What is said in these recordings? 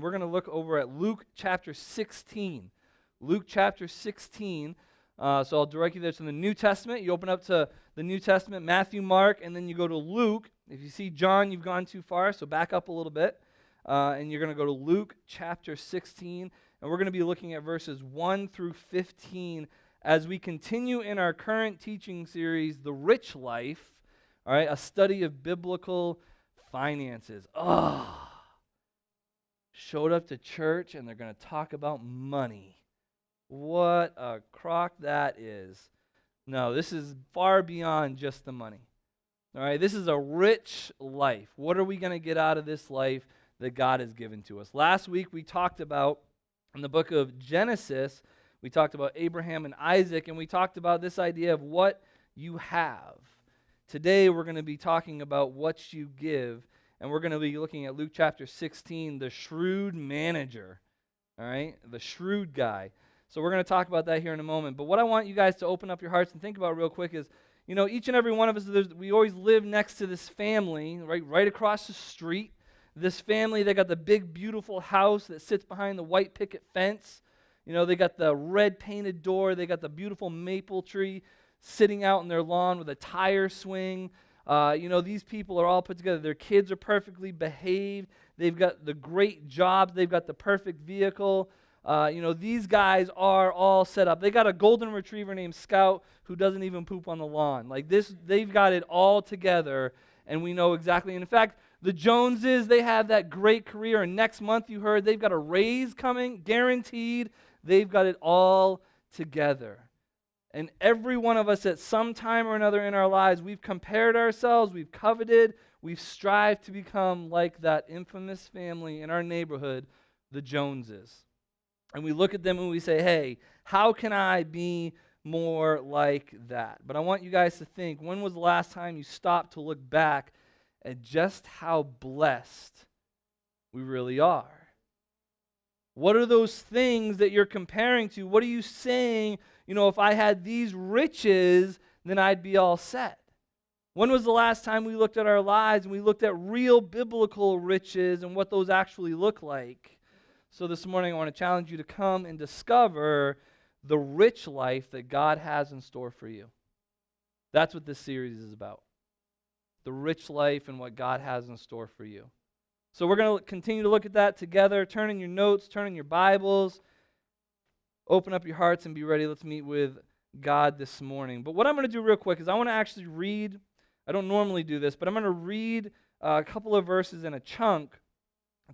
We're going to look over at Luke chapter 16. Luke chapter 16. So I'll direct you there to the New Testament. You open up to the New Testament, Matthew, Mark, and then you go to Luke. If you see John, you've gone too far, so back up a little bit. And you're going to go to Luke chapter 16. And we're going to be looking at verses 1 through 15 as we continue in our current teaching series, The Rich Life, all right, a study of biblical finances. Showed up to church and they're going to talk about money. What a crock that is. No, this is far beyond just the money. All right, this is a rich life. What are we going to get out of this life that God has given to us? Last week we talked about, in the book of Genesis, we talked about Abraham and Isaac, and we talked about this idea of what you have. Today we're going to be talking about what you give. And we're going to be looking at Luke chapter 16, the shrewd manager, all right, the shrewd guy. So we're going to talk about that here in a moment. But what I want you guys to open up your hearts and think about real quick is, you know, each and every one of us, we always live next to this family, right across the street. This family, they got the big, beautiful house that sits behind the white picket fence. You know, they got the red painted door. They got the beautiful maple tree sitting out in their lawn with a tire swing. These people are all put together. Their kids are perfectly behaved. They've got the great jobs. They've got the perfect vehicle. These guys are all set up. They got a golden retriever named Scout who doesn't even poop on the lawn. Like this, they've got it all together, and we know exactly. And in fact, the Joneses, they have that great career, and next month you heard they've got a raise coming, guaranteed. They've got it all together. And every one of us at some time or another in our lives, we've compared ourselves, we've coveted, we've strived to become like that infamous family in our neighborhood, the Joneses. And we look at them and we say, hey, how can I be more like that? But I want you guys to think, when was the last time you stopped to look back at just how blessed we really are? What are those things that you're comparing to? What are you saying? You know, if I had these riches, then I'd be all set. When was the last time we looked at our lives and we looked at real biblical riches and what those actually look like? So this morning I want to challenge you to come and discover the rich life that God has in store for you. That's what this series is about. The rich life and what God has in store for you. So we're going to continue to look at that together. Turn in your notes, turn in your Bibles. Open up your hearts and be ready. Let's meet with God this morning. But what I'm going to do real quick is I want to actually read, I don't normally do this, but I'm going to read a couple of verses in a chunk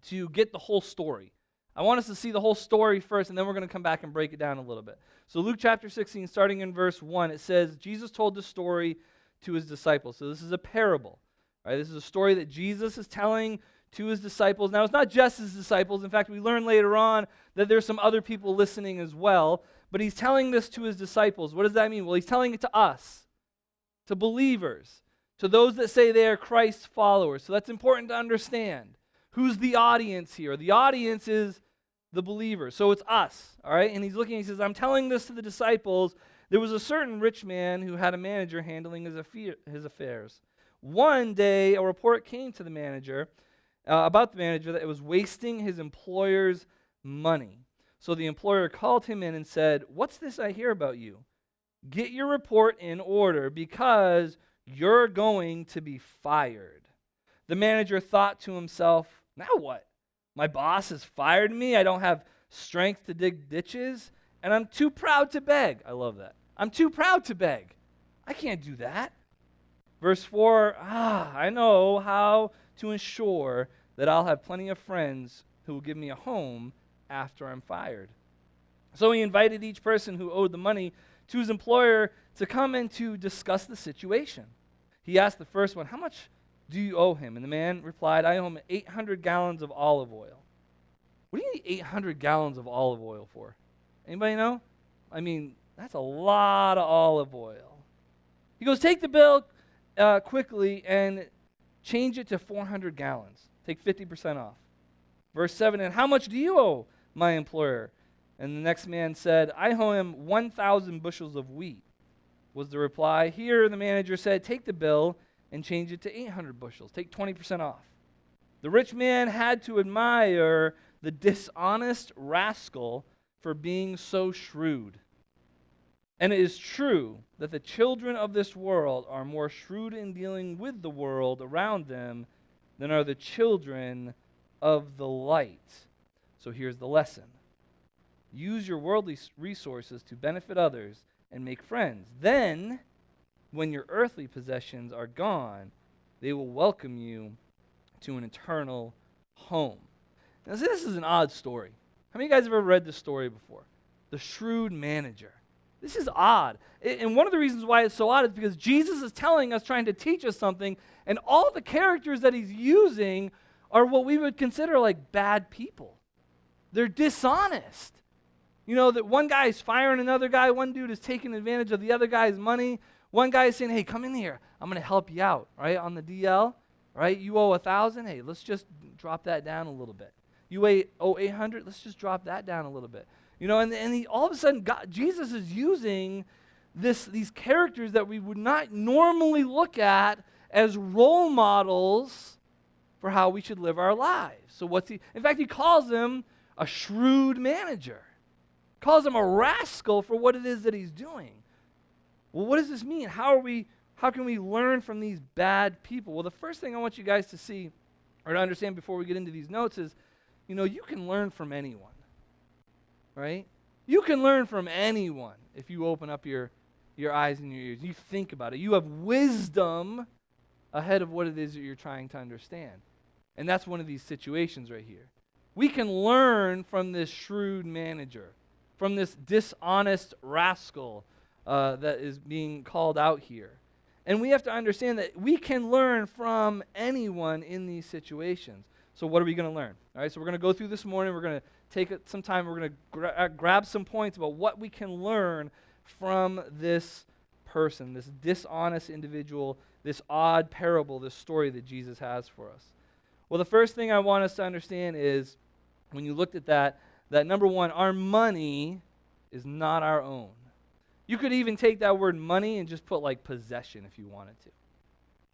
to get the whole story. I want us to see the whole story first, and then we're going to come back and break it down a little bit. So Luke chapter 16, starting in verse 1, it says, Jesus told the story to his disciples. So this is a parable. Right? This is a story that Jesus is telling to his disciples. Now, it's not just his disciples. In fact, we learn later on that there's some other people listening as well. But he's telling this to his disciples. What does that mean? Well, he's telling it to us, to believers, to those that say they are Christ's followers. So that's important to understand. Who's the audience here? The audience is the believers. So it's us, all right? And he's looking, he says, I'm telling this to the disciples. There was a certain rich man who had a manager handling his affairs. One day, a report came to the manager about the manager that it was wasting his employer's money. So the employer called him in and said, what's this I hear about you? Get your report in order because you're going to be fired. The manager thought to himself, now what? My boss has fired me. I don't have strength to dig ditches, and I'm too proud to beg. I love that. I'm too proud to beg. I can't do that. Verse 4, I know how to ensure that I'll have plenty of friends who will give me a home after I'm fired. So he invited each person who owed the money to his employer to come and to discuss the situation. He asked the first one, how much do you owe him? And the man replied, I owe him 800 gallons of olive oil. What do you need 800 gallons of olive oil for? Anybody know? I mean, that's a lot of olive oil. He goes, take the bill quickly and change it to 400 gallons. Take 50% off. Verse 7, and how much do you owe my employer? And the next man said, I owe him 1,000 bushels of wheat, was the reply. Here the manager said, take the bill and change it to 800 bushels. Take 20% off. The rich man had to admire the dishonest rascal for being so shrewd. And it is true that the children of this world are more shrewd in dealing with the world around them than are the children of the light. So here's the lesson. Use your worldly resources to benefit others and make friends. Then, when your earthly possessions are gone, they will welcome you to an eternal home. Now, see, this is an odd story. How many of you guys have ever read this story before? The shrewd manager. This is odd. And one of the reasons why it's so odd is because Jesus is telling us, trying to teach us something, and all the characters that he's using are what we would consider like bad people. They're dishonest. You know, that one guy is firing another guy, one dude is taking advantage of the other guy's money, one guy is saying, hey, come in here, I'm going to help you out, right, on the DL, right? You owe 1,000, hey, let's just drop that down a little bit. You owe 800, let's just drop that down a little bit. You know, and he, all of a sudden, Jesus is using these characters that we would not normally look at as role models for how we should live our lives. So in fact, he calls him a shrewd manager. Calls him a rascal for what it is that he's doing. Well, what does this mean? How can we learn from these bad people? Well, the first thing I want you guys to see or to understand before we get into these notes is, you know, you can learn from anyone. Right? You can learn from anyone if you open up your eyes and your ears. You think about it. You have wisdom ahead of what it is that you're trying to understand. And that's one of these situations right here. We can learn from this shrewd manager, from this dishonest rascal that is being called out here. And we have to understand that we can learn from anyone in these situations. So what are we going to learn? All right, so we're going to go through this morning. We're going to take some time. We're going to grab some points about what we can learn from this person, this dishonest individual, this odd parable, this story that Jesus has for us. Well, the first thing I want us to understand is, when you looked at that number one, our money is not our own. You could even take that word money and just put like possession if you wanted to.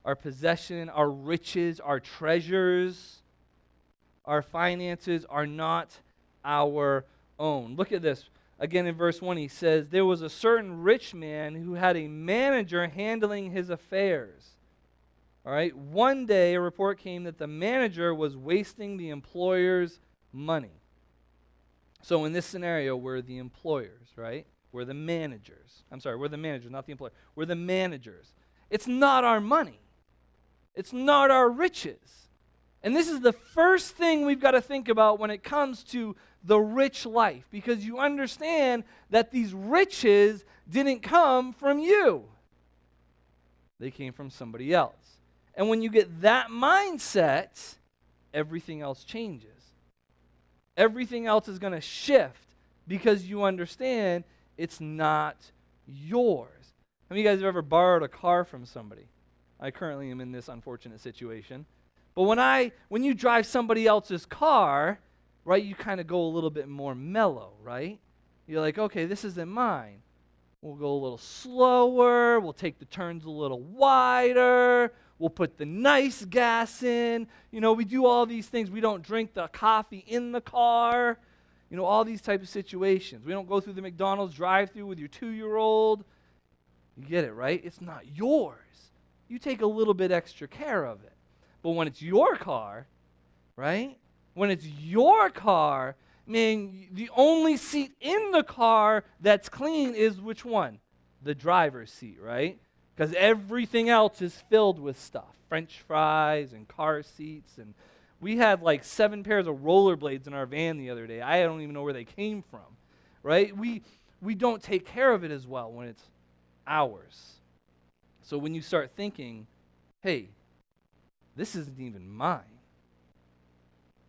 Our possession, our riches, our treasures, our finances are not our own. Look at this. Again, in verse 1, he says, there was a certain rich man who had a manager handling his affairs. All right. One day, a report came that the manager was wasting the employer's money. So in this scenario, we're the employers, right? We're the managers. I'm sorry, we're the managers, not the employer. We're the managers. It's not our money. It's not our riches. And this is the first thing we've got to think about when it comes to the rich life, because you understand that these riches didn't come from you. They came from somebody else. And when you get that mindset, everything else changes. Everything else is going to shift because you understand it's not yours. How many of you guys have ever borrowed a car from somebody? I currently am in this unfortunate situation. But when you drive somebody else's car, right, you kind of go a little bit more mellow, right? You're like, okay, this isn't mine. We'll go a little slower. We'll take the turns a little wider. We'll put the nice gas in. You know, we do all these things. We don't drink the coffee in the car. You know, all these types of situations. We don't go through the McDonald's drive-thru with your 2-year-old. You get it, right? It's not yours. You take a little bit extra care of it. But when it's your car, right? When it's your car, man, the only seat in the car that's clean is which one? The driver's seat, right? Because everything else is filled with stuff. French fries and car seats. And we had like 7 pairs of rollerblades in our van the other day. I don't even know where they came from, right? We don't take care of it as well when it's ours. So when you start thinking, hey, this isn't even mine.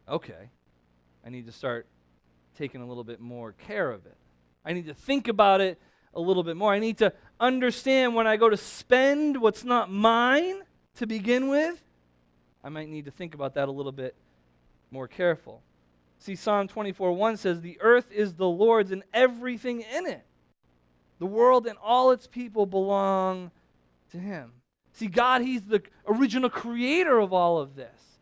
Okay, I need to start taking a little bit more care of it. I need to think about it a little bit more. I need to understand when I go to spend what's not mine to begin with, I might need to think about that a little bit more careful. See, Psalm 24:1 says, the earth is the Lord's and everything in it. The world and all its people belong to him. See, God, he's the original creator of all of this.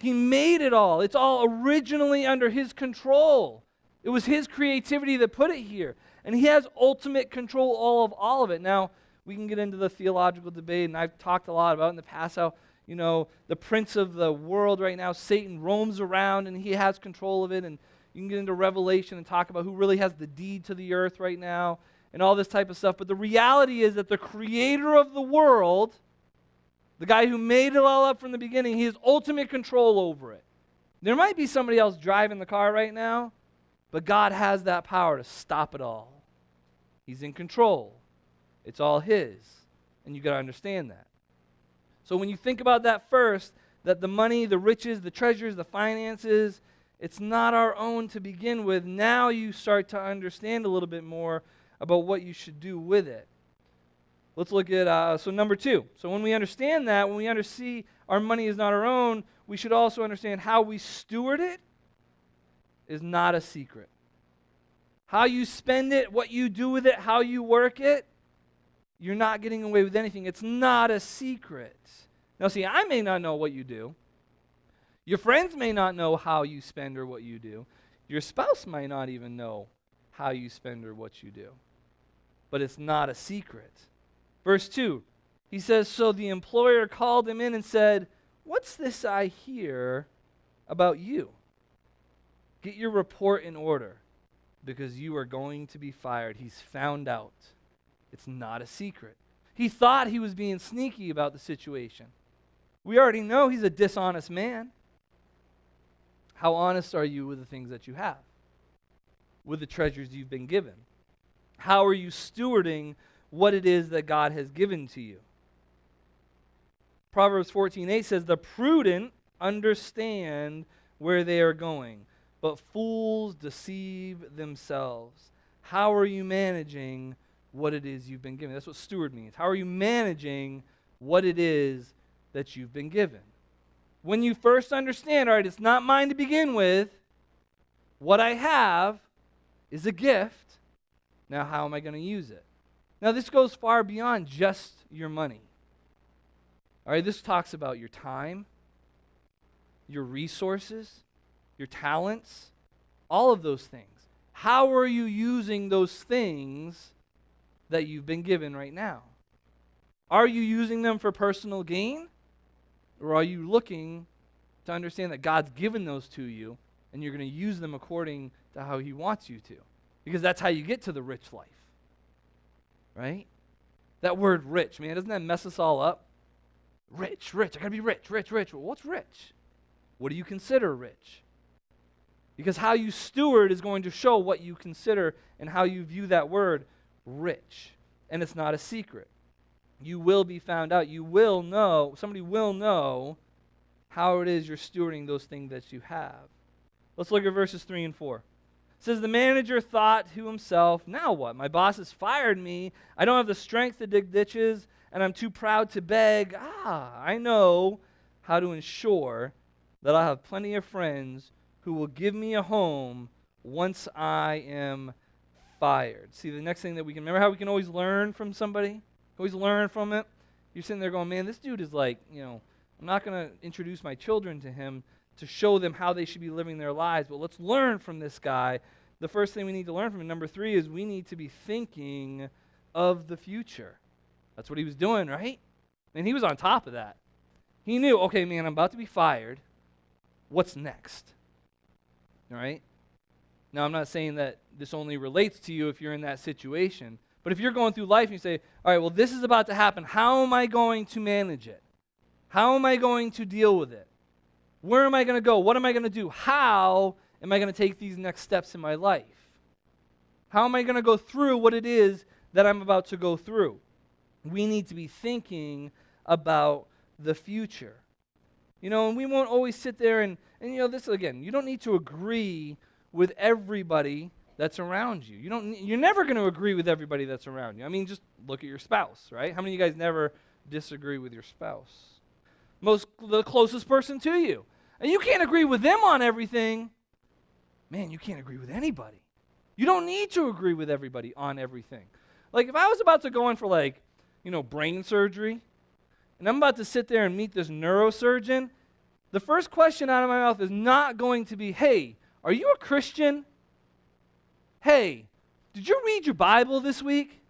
He made it all. It's all originally under his control. It was his creativity that put it here. And he has ultimate control all of it. Now, we can get into the theological debate, and I've talked a lot about in the past how, the prince of the world right now, Satan, roams around and he has control of it. And you can get into Revelation and talk about who really has the deed to the earth right now and all this type of stuff. But the reality is that the creator of the world, the guy who made it all up from the beginning, he has ultimate control over it. There might be somebody else driving the car right now, but God has that power to stop it all. He's in control. It's all his. And you got to understand that. So when you think about that first, that the money, the riches, the treasures, the finances, it's not our own to begin with. Now you start to understand a little bit more about what you should do with it. Let's look at, so number 2. So when we understand that, when we see our money is not our own, we should also understand how we steward it is not a secret. How you spend it, what you do with it, how you work it, you're not getting away with anything. It's not a secret. Now see, I may not know what you do. Your friends may not know how you spend or what you do. Your spouse might not even know how you spend or what you do. But it's not a secret. Verse 2, he says, so the employer called him in and said, what's this I hear about you? Get your report in order because you are going to be fired. He's found out. It's not a secret. He thought he was being sneaky about the situation. We already know he's a dishonest man. How honest are you with the things that you have? With the treasures you've been given? How are you stewarding what it is that God has given to you? Proverbs 14:8 says, the prudent understand where they are going, but fools deceive themselves. How are you managing what it is you've been given? That's what steward means. How are you managing what it is that you've been given? When you first understand, all right, it's not mine to begin with. What I have is a gift. Now, how am I going to use it? Now, this goes far beyond just your money. All right, this talks about your time, your resources, your talents, all of those things. How are you using those things that you've been given right now? Are you using them for personal gain? Or are you looking to understand that God's given those to you and you're going to use them according to how he wants you to? Because that's how you get to the rich life. Right? That word rich, man, doesn't that mess us all up? Rich. I got to be rich. Well, what's rich? What do you consider rich? Because how you steward is going to show what you consider and how you view that word rich. And it's not a secret. You will be found out. You will know, somebody will know how it is you're stewarding those things that you have. Let's look at verses 3 and 4. It says, the manager thought to himself, now what? My boss has fired me. I don't have the strength to dig ditches, and I'm too proud to beg. I know how to ensure that I'll have plenty of friends who will give me a home once I am fired. See, the next thing that we can, remember how we can always learn from somebody? Always learn from it. You're sitting there going, man, this dude is like, I'm not going to introduce my children to him to show them how they should be living their lives, but let's learn from this guy. The first thing we need to learn from him, number 3, is we need to be thinking of the future. That's what he was doing, right? And he was on top of that. He knew, okay, man, I'm about to be fired. What's next? All right? Now, I'm not saying that this only relates to you if you're in that situation, but if you're going through life and you say, all right, well, this is about to happen. How am I going to manage it? How am I going to deal with it? Where am I going to go? What am I going to do? How am I going to take these next steps in my life? How am I going to go through what it is that I'm about to go through? We need to be thinking about the future. And we won't always sit there and this again, you don't need to agree with everybody that's around you. You're never going to agree with everybody that's around you. I mean, just look at your spouse, right? How many of you guys never disagree with your spouse? The closest person to you. And you can't agree with them on everything. Man, you can't agree with anybody. You don't need to agree with everybody on everything. Like if I was about to go in for brain surgery, and I'm about to sit there and meet this neurosurgeon, the first question out of my mouth is not going to be, hey, are you a Christian? Hey, did you read your Bible this week?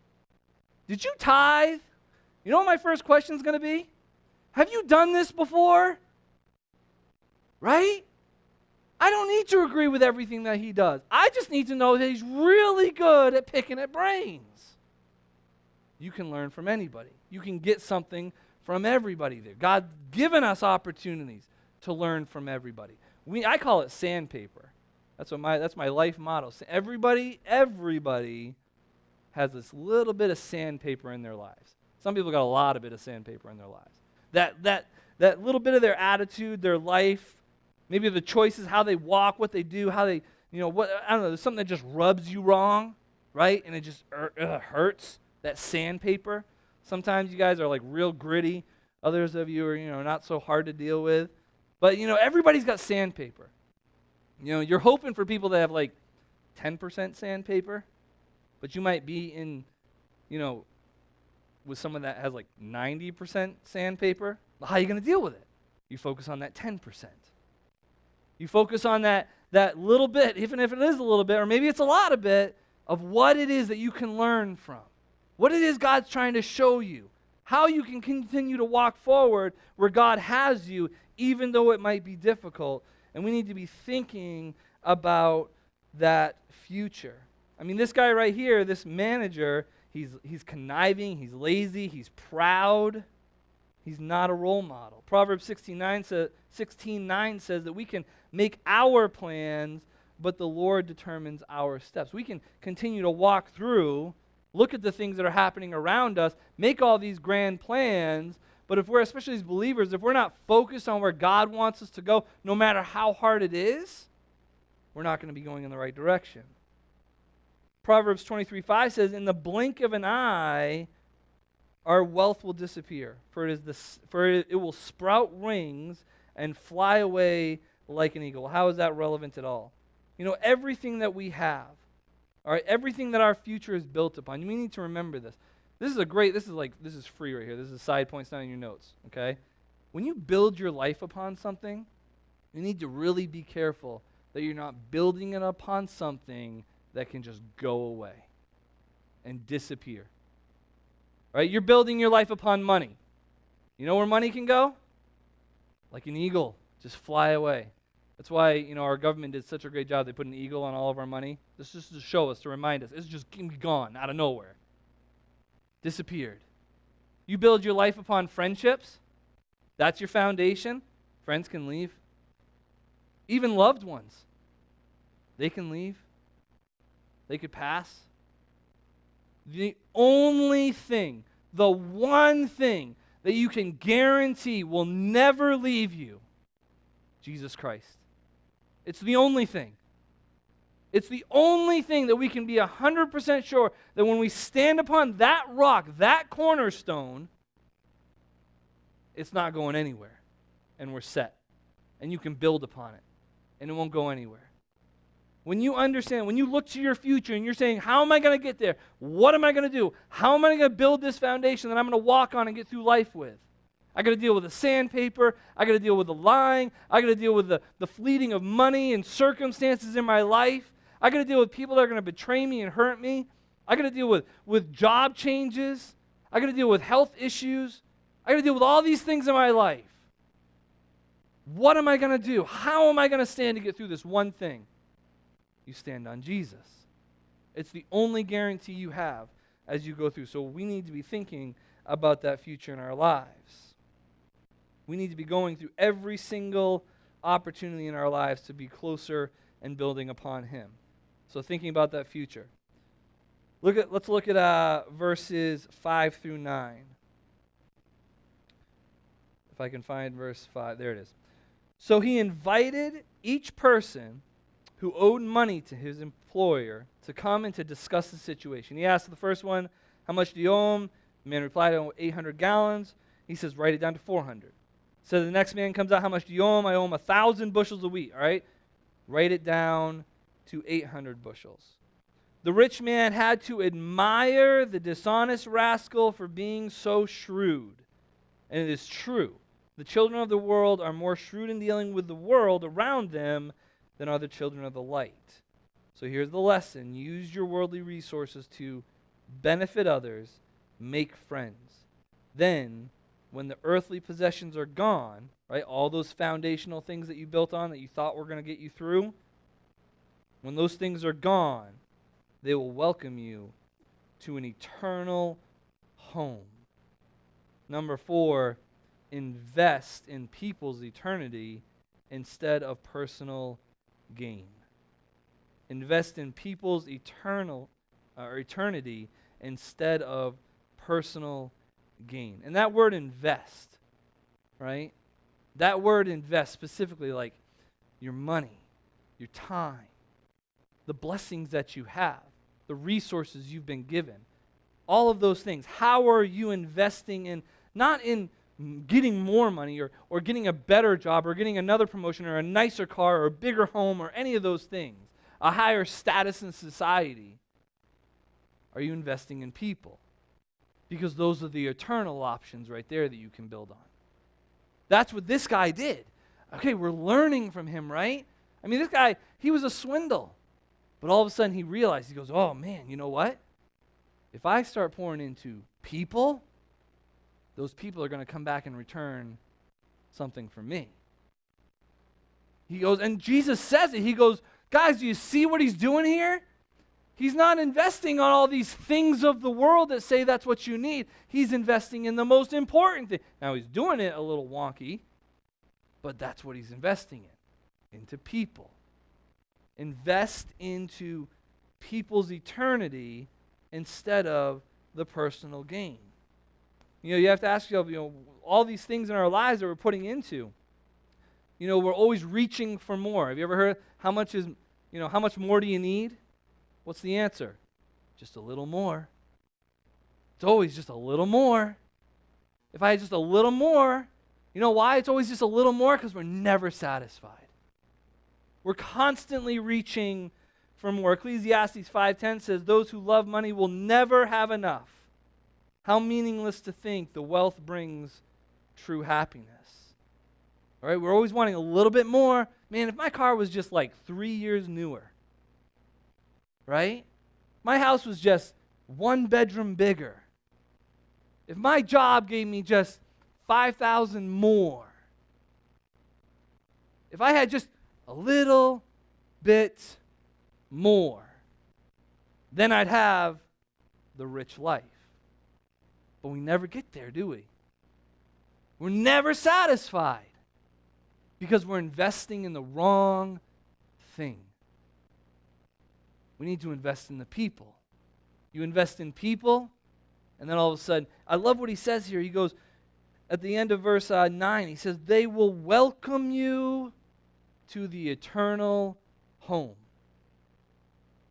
Did you tithe? You know what my first question is going to be? Have you done this before? Right? I don't need to agree with everything that he does. I just need to know that he's really good at picking at brains. You can learn from anybody. You can get something from everybody there. God's given us opportunities to learn from everybody. I call it sandpaper. That's my life motto. Everybody has this little bit of sandpaper in their lives. Some people got a lot of bit of sandpaper in their lives. That little bit of their attitude, their life, maybe the choices, how they walk, what they do, how they, I don't know, there's something that just rubs you wrong, right? And it just hurts, that sandpaper. Sometimes you guys are like real gritty. Others of you are, not so hard to deal with. But, everybody's got sandpaper. You're hoping for people that have like 10% sandpaper, but you might be in, with someone that has like 90% sandpaper. How are you going to deal with it? You focus on that 10%. You focus on that little bit, even if it is a little bit, or maybe it's a lot of bit, of what it is that you can learn from. What it is God's trying to show you. How you can continue to walk forward where God has you, even though it might be difficult. And we need to be thinking about that future. I mean, this guy right here, this manager, he's conniving, he's lazy, he's proud. He's not a role model. Proverbs 16:9 says that we can make our plans, but the Lord determines our steps. We can continue to walk through, look at the things that are happening around us, make all these grand plans, but if we're, especially as believers, if we're not focused on where God wants us to go, no matter how hard it is, we're not going to be going in the right direction. Proverbs 23:5 says, in the blink of an eye, our wealth will disappear, for it will sprout wings and fly away like an eagle. How is that relevant at all? Everything that we have, all right, everything that our future is built upon, we need to remember this. This is free right here. This is side points, not in your notes, okay? When you build your life upon something, you need to really be careful that you're not building it upon something that can just go away and disappear. Right? You're building your life upon money. You know where money can go? Like an eagle, just fly away. That's why, our government did such a great job. They put an eagle on all of our money. This is just to show us, to remind us. It's just gone out of nowhere. Disappeared. You build your life upon friendships. That's your foundation. Friends can leave. Even loved ones. They can leave. They could pass. The only thing, the one thing that you can guarantee will never leave you, Jesus Christ. It's the only thing. It's the only thing that we can be 100% sure that when we stand upon that rock, that cornerstone, it's not going anywhere. And we're set. And you can build upon it. And it won't go anywhere. When you understand, when you look to your future and you're saying, how am I going to get there? What am I going to do? How am I going to build this foundation that I'm going to walk on and get through life with? I got to deal with the sandpaper. I got to deal with the lying. I got to deal with the fleeting of money and circumstances in my life. I got to deal with people that are going to betray me and hurt me. I got to deal with job changes. I got to deal with health issues. I got to deal with all these things in my life. What am I going to do? How am I going to stand to get through this one thing? You stand on Jesus. It's the only guarantee you have as you go through. So we need to be thinking about that future in our lives. We need to be going through every single opportunity in our lives to be closer and building upon Him. So thinking about that future. Let's look at verses 5 through 9. If I can find verse 5. There it is. So he invited each person who owed money to his employer to come and to discuss the situation. He asked the first one, how much do you owe him? The man replied, I owe 800 gallons. He says, write it down to 400. So the next man comes out, how much do you owe him? I owe him 1,000 bushels of wheat. All right? Write it down to 800 bushels. The rich man had to admire the dishonest rascal for being so shrewd. And it is true. The children of the world are more shrewd in dealing with the world around them than are the children of the light. So here's the lesson. Use your worldly resources to benefit others, make friends. Then, when the earthly possessions are gone, right, all those foundational things that you built on that you thought were going to get you through, when those things are gone, they will welcome you to an eternal home. Number 4, invest in people's eternity instead of personal gain. Invest in people's eternity instead of personal gain. And that word invest, right? That word invest specifically, like your money, your time, the blessings that you have, the resources you've been given, all of those things. How are you investing in, not in getting more money or getting a better job or getting another promotion or a nicer car or a bigger home or any of those things, a higher status in society? Are you investing in people? Because those are the eternal options right there that you can build on. That's what this guy did. Okay, we're learning from him, right? I mean, this guy, he was a swindle. But all of a sudden he realized, he goes, oh man, you know what? If I start pouring into people, those people are going to come back and return something for me. He goes, and Jesus says it. He goes, guys, do you see what he's doing here? He's not investing on all these things of the world that say that's what you need. He's investing in the most important thing. Now, he's doing it a little wonky, but that's what he's investing into people. Invest into people's eternity instead of the personal gain. You know, you have to ask yourself, all these things in our lives that we're putting into, we're always reaching for more. Have you ever heard how much more do you need? What's the answer? Just a little more. It's always just a little more. If I had just a little more, you know why it's always just a little more? Because we're never satisfied. We're constantly reaching for more. Ecclesiastes 5:10 says, those who love money will never have enough. How meaningless to think the wealth brings true happiness. All right, we're always wanting a little bit more. Man, if my car was just like 3 years newer, right? My house was just 1 bedroom bigger. If my job gave me just $5,000 more. If I had just a little bit more, then I'd have the rich life. But we never get there, do we? We're never satisfied because we're investing in the wrong thing. We need to invest in the people. You invest in people, and then all of a sudden, I love what he says here. He goes, at the end of verse 9, he says, they will welcome you to the eternal home.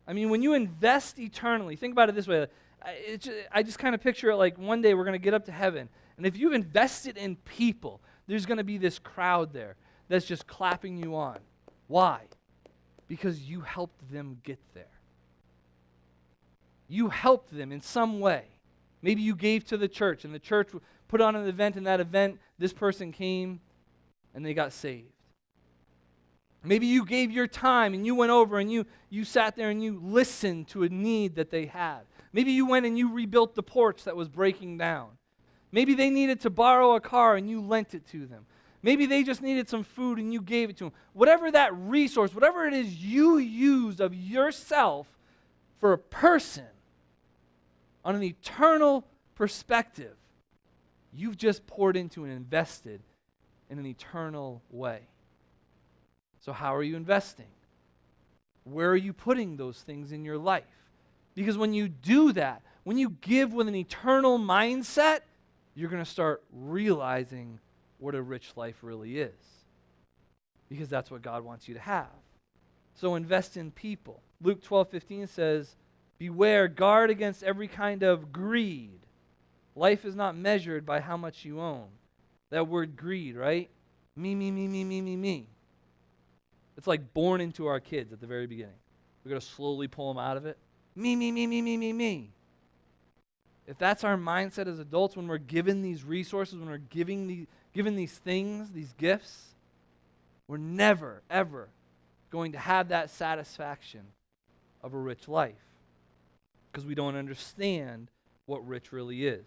I mean, when you invest eternally, think about it this way. I just kind of picture it like one day we're going to get up to heaven, and if you've invested in people, there's going to be this crowd there that's just clapping you on. Why? Because you helped them get there. You helped them in some way. Maybe you gave to the church, and the church put on an event, and that event, this person came, and they got saved. Maybe you gave your time, and you went over, and you sat there, and you listened to a need that they had. Maybe you went and you rebuilt the porch that was breaking down. Maybe they needed to borrow a car, and you lent it to them. Maybe they just needed some food, and you gave it to them. Whatever that resource, whatever it is you used of yourself for a person, on an eternal perspective, you've just poured into and invested in an eternal way. So how are you investing? Where are you putting those things in your life? Because when you do that, when you give with an eternal mindset, you're going to start realizing what a rich life really is. Because that's what God wants you to have. So invest in people. Luke 12:15 says, beware, guard against every kind of greed. Life is not measured by how much you own. That word greed, right? Me, me, me, me, me, me, me. It's like born into our kids at the very beginning. We're going to slowly pull them out of it. Me, me, me, me, me, me, me. If that's our mindset as adults, when we're given these resources, when we're given these things, these gifts, we're never, ever going to have that satisfaction of a rich life because we don't understand what rich really is.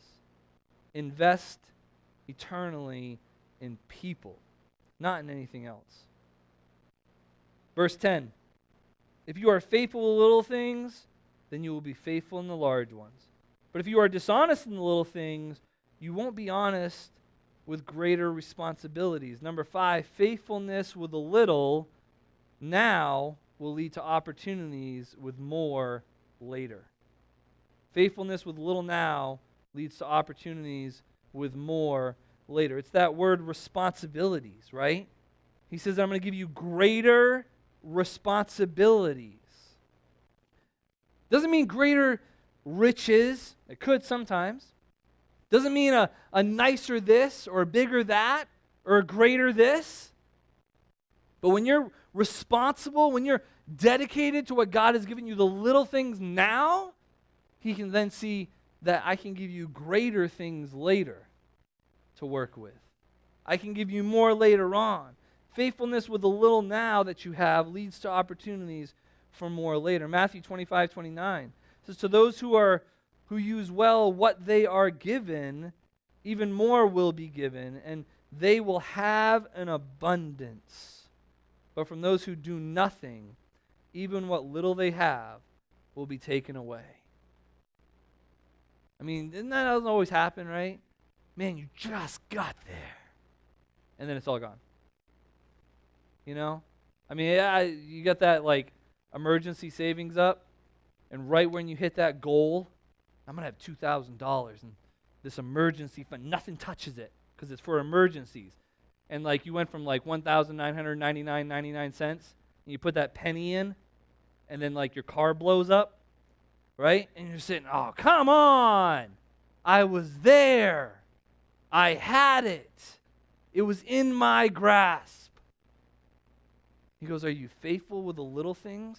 Invest eternally in people, not in anything else. Verse 10, if you are faithful in little things, then you will be faithful in the large ones. But if you are dishonest in the little things, you won't be honest with greater responsibilities. Number 5, faithfulness with a little now will lead to opportunities with more later. Faithfulness with little now leads to opportunities with more later. It's that word responsibilities, right? He says, I'm going to give you greater responsibilities. Doesn't mean greater riches. It could sometimes. Doesn't mean a nicer this or a bigger that or a greater this. But when you're responsible, when you're dedicated to what God has given you, the little things now, He can then see that I can give you greater things later to work with. I can give you more later on. Faithfulness with the little now that you have leads to opportunities for more later. Matthew 25:29 says, to those who use well what they are given, even more will be given, and they will have an abundance. But from those who do nothing, even what little they have will be taken away. I mean, that doesn't always happen, right? Man, you just got there. And then it's all gone. You know? I mean, yeah, you got that, like, emergency savings up, and right when you hit that goal, I'm going to have $2,000, and this emergency fund, nothing touches it, because it's for emergencies. And, like, you went from, like, $1,999.99, and you put that penny in, and then, like, your car blows up, right? And you're sitting, oh, come on. I was there. I had it. It was in my grasp. He goes, are you faithful with the little things?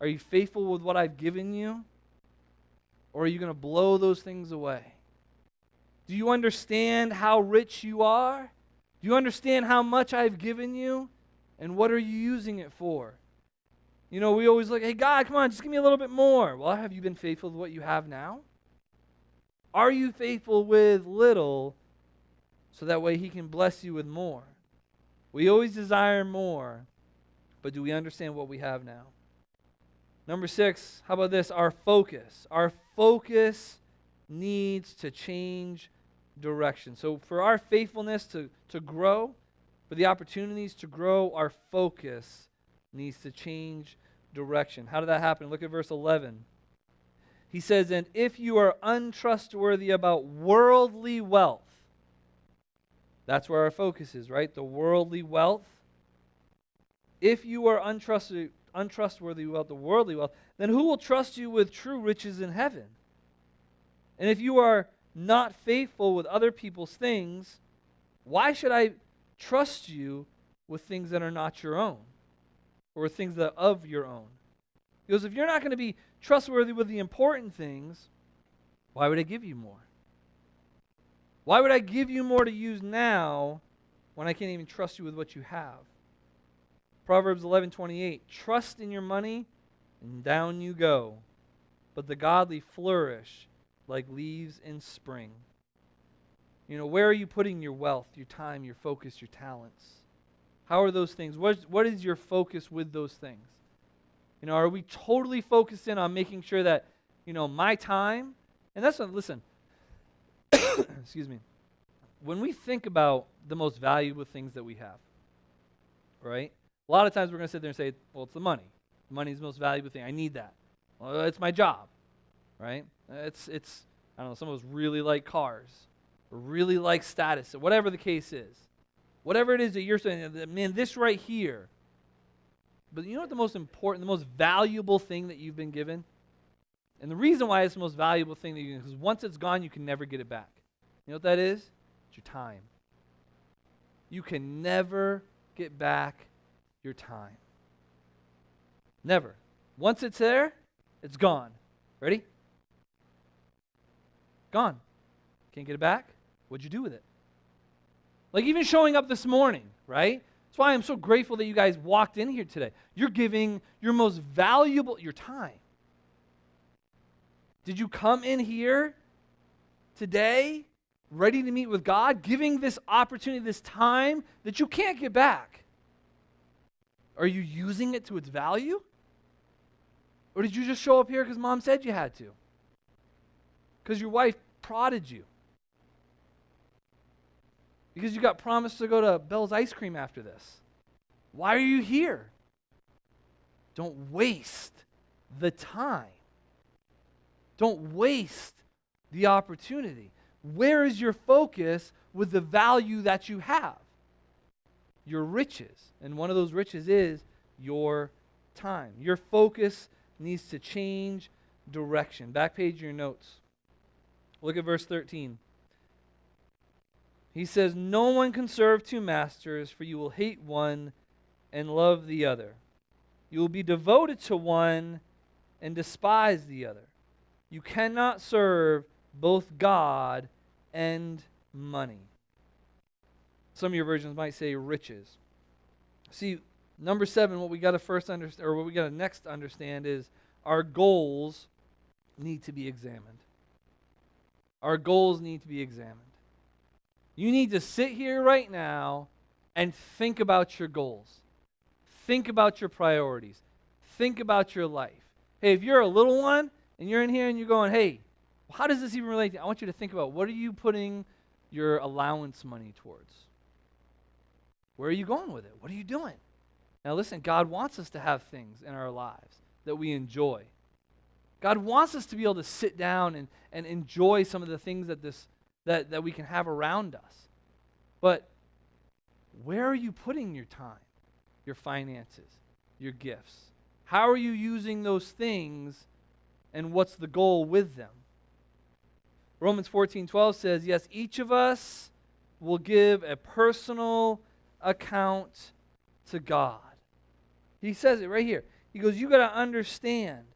Are you faithful with what I've given you? Or are you going to blow those things away? Do you understand how rich you are? Do you understand how much I've given you? And what are you using it for? You know, we always look, hey, God, come on, just give me a little bit more. Well, have you been faithful with what you have now? Are you faithful with little so that way He can bless you with more? We always desire more, but do we understand what we have now? Number 6, how about this? Our focus. Our focus needs to change direction. So for our faithfulness to grow, for the opportunities to grow, our focus needs to change direction. How did that happen? Look at verse 11. He says, and if you are untrustworthy about worldly wealth, that's where our focus is, right? The worldly wealth. If you are untrustworthy about the worldly wealth, then who will trust you with true riches in heaven? And if you are not faithful with other people's things, why should I trust you with things that are not your own, or things that are of your own? Because if you're not going to be trustworthy with the important things, why would I give you more? Why would I give you more to use now when I can't even trust you with what you have? Proverbs 11:28, trust in your money, and down you go. But the godly flourish like leaves in spring. You know, where are you putting your wealth, your time, your focus, your talents? How are those things? What is your focus with those things? You know, are we totally focused in on making sure that, you know, my time, and that's what, listen, excuse me, when we think about the most valuable things that we have, right? A lot of times we're going to sit there and say, well, it's the money. Money is the most valuable thing. I need that. Well, it's my job, right? It's I don't know, some of us really like cars or really like status, or whatever the case is. Whatever it is that you're saying, man, this right here. But you know what the most important, the most valuable thing that you've been given? And the reason why it's the most valuable thing that you can, because once it's gone, you can never get it back. You know what that is? It's your time. You can never get back your time. Never. Once it's there, it's gone. Ready? Gone. Can't get it back? What'd you do with it? Like even showing up this morning, right? That's why I'm so grateful that you guys walked in here today. You're giving your most valuable, your time. Did you come in here today ready to meet with God, giving this opportunity, this time that you can't get back? Are you using it to its value? Or did you just show up here because mom said you had to? Because your wife prodded you? Because you got promised to go to Bell's Ice Cream after this? Why are you here? Don't waste the time. Don't waste the opportunity. Where is your focus with the value that you have? Your riches. And one of those riches is your time. Your focus needs to change direction. Back page of your notes. Look at verse 13. He says, "No one can serve two masters, for you will hate one and love the other. You will be devoted to one and despise the other. You cannot serve both God and money." Some of your versions might say riches. See, number 7, what we got to first understand, or what we got to next understand, is our goals need to be examined. Our goals need to be examined. You need to sit here right now and think about your goals. Think about your priorities. Think about your life. Hey, if you're a little one and you're in here and you're going, hey, how does this even relate to? I want you to think about, what are you putting your allowance money towards? Where are you going with it? What are you doing? Now listen, God wants us to have things in our lives that we enjoy. God wants us to be able to sit down and enjoy some of the things that we can have around us. But where are you putting your time, your finances, your gifts? How are you using those things, and what's the goal with them? Romans 14:12 says, yes, each of us will give a personal account to God. He says it right here. He goes, you got to understand,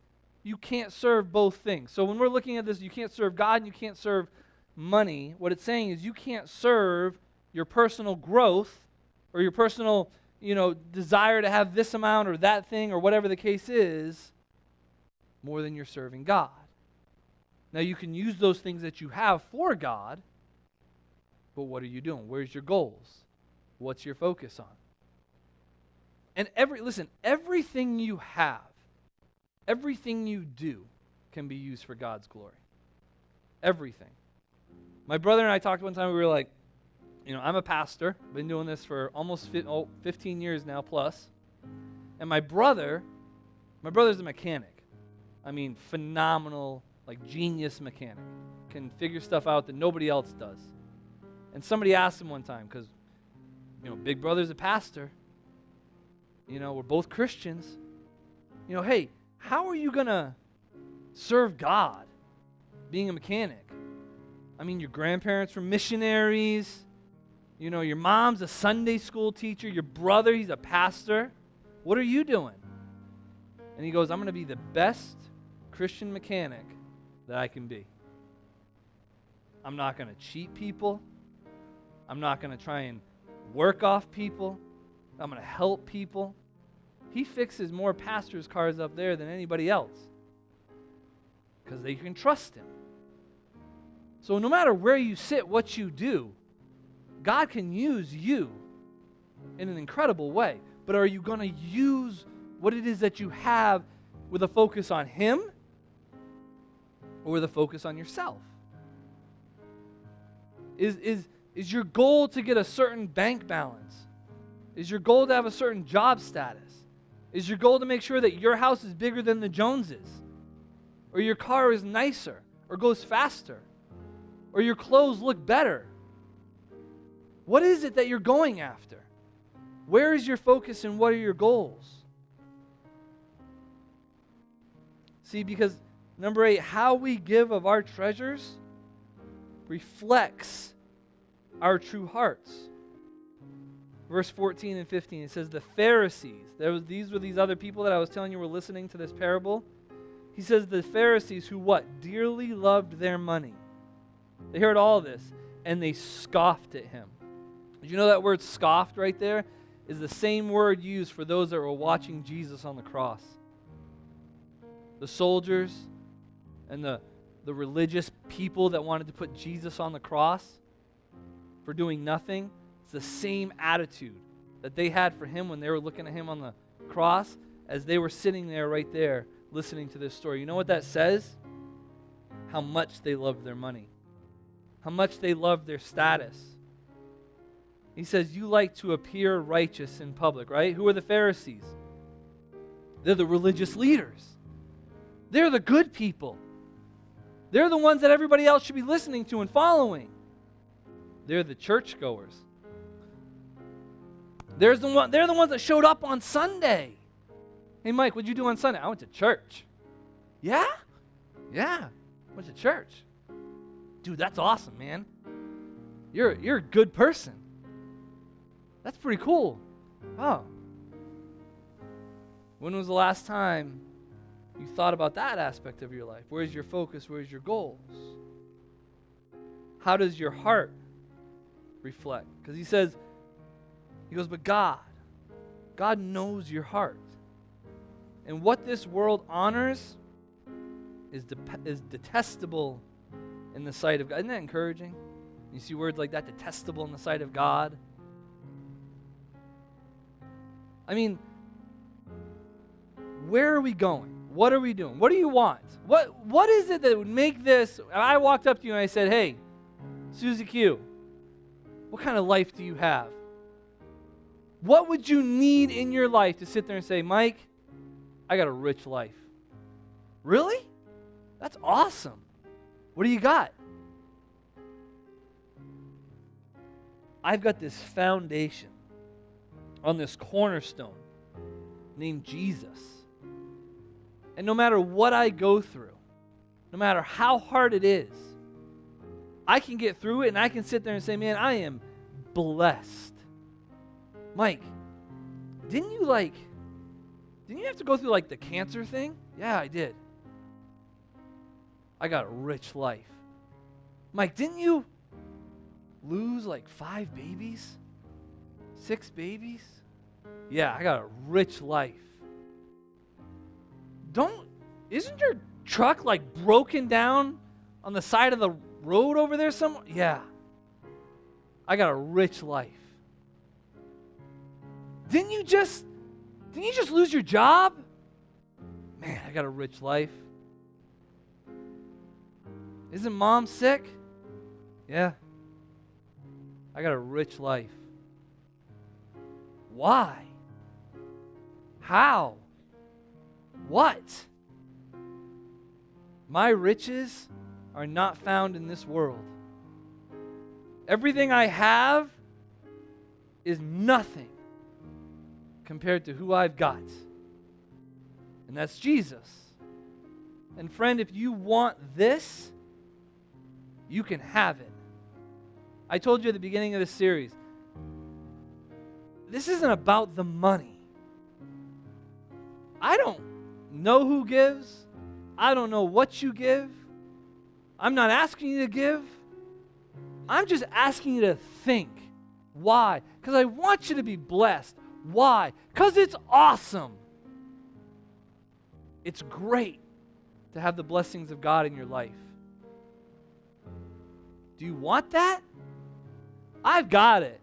you can't serve both things. So when we're looking at this, you can't serve God and you can't serve money. What it's saying is you can't serve your personal growth or your personal, desire to have this amount or that thing or whatever the case is more than you're serving God. Now you can use those things that you have for God, but what are you doing? Where's your goals? What's your focus on? And everything you have, everything you do can be used for God's glory. Everything. My brother and I talked one time, we were like, I'm a pastor, been doing this for almost 15 years now plus. And my brother's a mechanic. I mean, phenomenal, like genius mechanic. Can figure stuff out that nobody else does. And somebody asked him one time, because, big brother's a pastor. We're both Christians. Hey, how are you going to serve God being a mechanic? I mean, your grandparents were missionaries. Your mom's a Sunday school teacher. Your brother, he's a pastor. What are you doing? And he goes, I'm going to be the best Christian mechanic that I can be. I'm not going to cheat people. I'm not going to try and work off people. I'm going to help people. He fixes more pastors' cars up there than anybody else because they can trust him. So no matter where you sit, what you do, God can use you in an incredible way. But are you going to use what it is that you have with a focus on Him or with a focus on yourself? Is your goal to get a certain bank balance? Is your goal to have a certain job status? Is your goal to make sure that your house is bigger than the Joneses? Or your car is nicer? Or goes faster? Or your clothes look better? What is it that you're going after? Where is your focus and what are your goals? See, because number 8, how we give of our treasures reflects our true hearts. Verse 14 and 15, it says the Pharisees, these were these other people that I was telling you were listening to this parable. He says the Pharisees who what? Dearly loved their money. They heard all this and they scoffed at him. Did you know that word scoffed right there is the same word used for those that were watching Jesus on the cross? The soldiers and the religious people that wanted to put Jesus on the cross for doing nothing. It's the same attitude that they had for him when they were looking at him on the cross as they were sitting there right there listening to this story. You know what that says? How much they loved their money. How much they loved their status. He says, you like to appear righteous in public, right? Who are the Pharisees? They're the religious leaders. They're the good people. They're the ones that everybody else should be listening to and following. They're the churchgoers. They're the ones that showed up on Sunday. Hey, Mike, what'd you do on Sunday? I went to church. Yeah? Yeah. Went to church. Dude, that's awesome, man. You're a good person. That's pretty cool. Oh. When was the last time you thought about that aspect of your life? Where's your focus? Where's your goals? How does your heart reflect? Because he goes, but God knows your heart. And what this world honors is detestable in the sight of God. Isn't that encouraging? You see words like that, detestable in the sight of God. I mean, where are we going? What are we doing? What do you want? What is it that would make this? I walked up to you and I said, hey, Susie Q, what kind of life do you have? What would you need in your life to sit there and say, Mike, I got a rich life? Really? That's awesome. What do you got? I've got this foundation on this cornerstone named Jesus. And no matter what I go through, no matter how hard it is, I can get through it and I can sit there and say, man, I am blessed. Mike, didn't you have to go through the cancer thing? Yeah, I did. I got a rich life. Mike, didn't you lose 5 babies? 6 babies? Yeah, I got a rich life. Isn't your truck broken down on the side of the road over there somewhere? Yeah. I got a rich life. Didn't you just lose your job? Man, I got a rich life. Isn't mom sick? Yeah. I got a rich life. Why? How? What? My riches are not found in this world. Everything I have is nothing compared to who I've got. And that's Jesus. And friend, if you want this, you can have it. I told you at the beginning of this series, this isn't about the money. I don't know who gives. I don't know what you give. I'm not asking you to give. I'm just asking you to think. Why? Because I want you to be blessed. Why? Because it's awesome. It's great to have the blessings of God in your life. Do you want that? I've got it.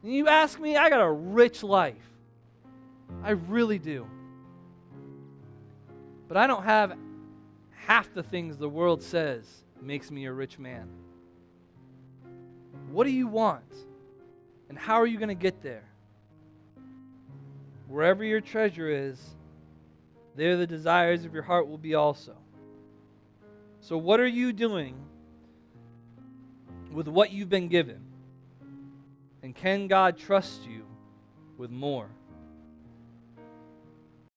And you ask me, I got a rich life. I really do. But I don't have half the things the world says makes me a rich man. What do you want? And how are you going to get there? Wherever your treasure is, there the desires of your heart will be also. So what are you doing with what you've been given? And can God trust you with more?